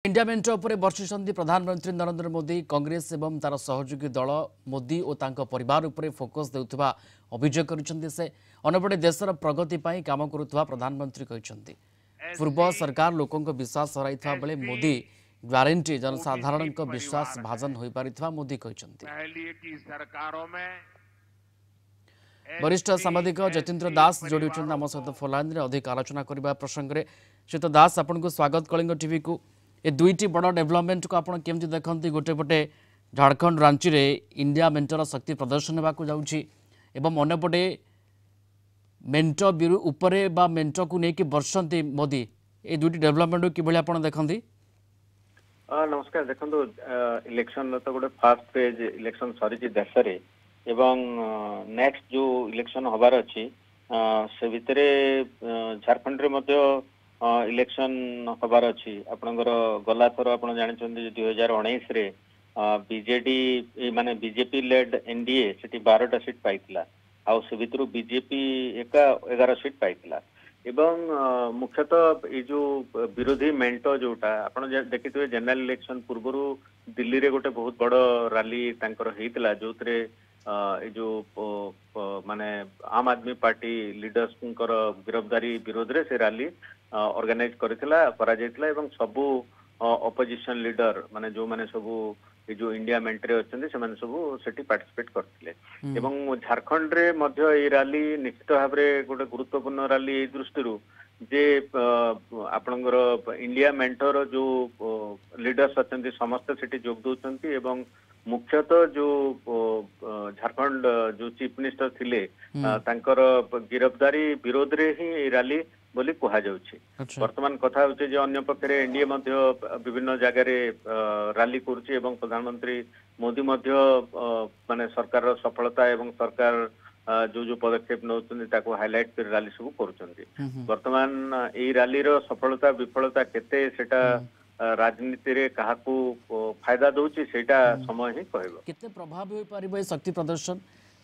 India मेंट उपर बर्षिंट प्रधानमंत्री नरेंद्र मोदी कांग्रेस एवं तार सहयोगी दल मोदी और तांको परिवार उपर फोकस देउथबा अभियोग करिसेंति से अनपटे देशर प्रगति पई काम करुथबा प्रधानमंत्री कहिसेंति पूर्व सरकार लोकों को विश्वास हराइथबा बेले मोदी ग्यारंटी जनसाधारण को विश्वास भाजन होई पारिथबा मोदी कहिसेंति। वरिष्ठ सांबादिक जतीन्द्र दास जोड़ी आम सहित फोनलाइन रे अधिक आलोचना करबा प्रसंग रे श्रीत दास आपन को स्वागत कलिंग टीवी को ए दुईटी बड़ डेवलपमेंट को आपन केमति देखंती गोटे पटे झारखंड रांची रे इंडिया मेंटर शक्ति प्रदर्शन होबाकू जाउछि एवं अन्यपटे मेंट बिरु उपरे बा मेंट को नेकी वर्षंती मोदी ए दुईटी डेवलपमेंट को किभली आपन देखंती। नमस्कार देखो इलेक्शन तो गोटे फास्ट फेज इलेक्शन सरी देश रे एवं नेक्स्ट जो इलेक्शन हबार अच्छी से भितर झारखंड रे मध्य इलेक्शन हबार अच्छी आपनकर गला थर आप जानते 2019 रे बीजेडी माने बीजेपी लेड एनडीए से 12टा सीट पाइथिला आउ से भितर बीजेपी एका 11 सीट पाइथिला एवं मुख्यतः ये जो विरोधी मेंट जोटा आप देखिए जनरल इलेक्शन पूर्व दिल्ली रे गोटे बहुत बड़ रैली तांकर हेइतिला जोतरे जो माने आम आदमी पार्टी लीडर्स गिरफ्तारी विरोध रे से रैली ऑर्गेनाइज करा एवं सबू ऑपोजिशन लीडर माने जो माने सबू ये जो इंडिया मेंटरे अच्छे से सबू सेठी पार्टिसिपेट करथिले एवं झारखंड रे मध्य ये रैली निश्चित भाव में गोटे गुरुत्वपूर्ण रैली दृष्टि जे आपणकर इंडिया मेंटर जो लीडर्स अच्छे समस्त सेठी जोग दउछंती एवं मुख्यतः जो झारखंड जो चीफ मिनिस्टर थिले तांकर गिरफ्तारी विरोध रे ही रैली बोली कहा जाउछि। वर्तमान कथा होचे जे अन्य पक्षरे एनडीए मध्य विभिन्न जगह रे रैली करूछि एवं प्रधानमंत्री मोदी मध्य माने सरकार रो सफलता एवं सरकार जो जो पदक्षेप नौछन्ति ताको हाइलाइट कर रैली सब करूछन्ति। वर्तमान एई रैली रो सफलता विफलता केते सेटा राजनीति रे काहाकू फायदा दउछि सेटा समय ही कहबो केते प्रभाव होई परिबो शक्ति प्रदर्शन।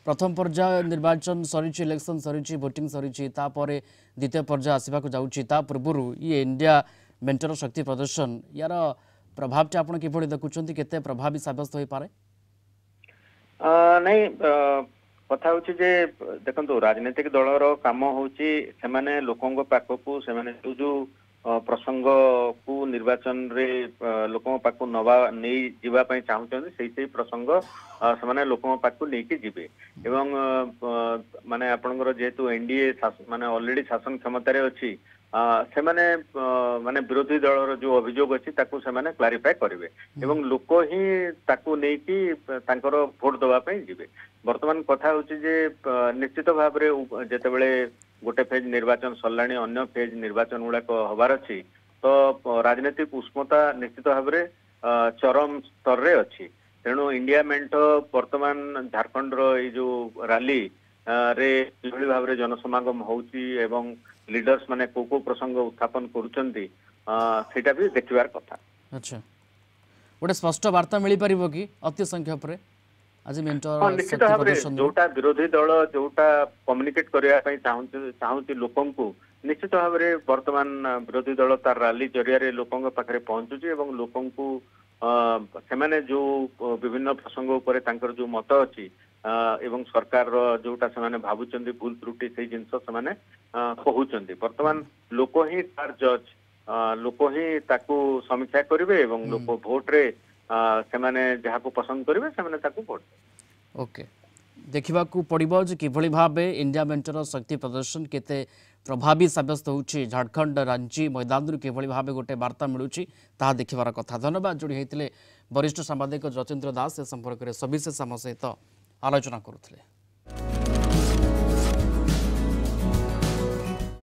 प्रथम पर्याय निर्वाचन सरीची इलेक्शन सरीची वोटिंग सरीची तापरे द्वितीय पर्याय आसीबाकू जाउछि ता पूर्वरु ये इंडिया मेंटर शक्ति प्रदर्शन यार प्रभाव टा आपण किभली देखुछन्ति केते प्रभावी साब्यस्त होई पारे। नहीं कथा होछि जे देखंतु राजनीतिक दलर काम होछि से माने लोकंग पाखकू से माने जो प्रसंग को निर्वाचन रे लोकों पाखु नवा नहीं जीवा पई चाहुचंदी सेही प्रसंग से माने लोकों पाखु नहीं कि जीवे एवं माने आपनकर जेतु एनडीए माने ऑलरेडी शासन क्षमता रे अछि से माने माने विरोधी दलर जो अभियोग अछि ताकू से माने क्लारिफाई करिवे एवं लोक ही ताकू नहीं कि तांकर वोट दवा पई जीवे। वर्तमान कथा होछि जे निश्चित भाव रे जेतेबेले गोटे फेज निर्वाचन सरलाणी अन्य फेज निर्वाचन गुड़ाक हबार अच्छी तो राजनीतिक उष्मता निश्चित भाव में चरम स्तर रे अच्छी तेणु इंडिया मेंट वर्तमान झारखंड रो जो रैली रे किभली भाव में जनसमागम होउची एवं लीडर्स माने को प्रसंग उत्थापन करूचंती सेटा भी देखिबार कथा। अच्छा गोटे स्पष्ट वार्ता मिली परिबो कि अति संख्या पर आज मेंटर निश्चित भाव में जोटा विरोधी दल जोटा कम्युनिकेट करने चाहूँ लोकों को निश्चित भाव में वर्तमान विरोधी दल तार रैली जरिया लोकों पाखे पहुंचुची एवं लोकों को से जो विभिन्न प्रसंग उपर तांकर जो मत अच्छी एवं सरकार जोटा से भावुचंदी भूल त्रुटि से जिनस से कहउचंदी वर्तमान लोक ही तार जज लोक ही ताकू समीक्षा करिवे एवं लोक भोट रे से माने जहाँ को पसंद करेंगे से माने ताकू वोट ओके देखा पड़ो जे किभली भावे इंडिया मेंटर शक्ति प्रदर्शन केते प्रभावी साब्यस्त होउछि झारखंड रांची मैदान रु किभली भावे गोटे वार्ता मिलुछि ताहा देखिबार कथा। धन्यवाद जोड़ी होइतिले वरिष्ठ सांबादिक जतीन्द्र दास ए संपर्क में सविशेष आम सहित आलोचना करुथिले।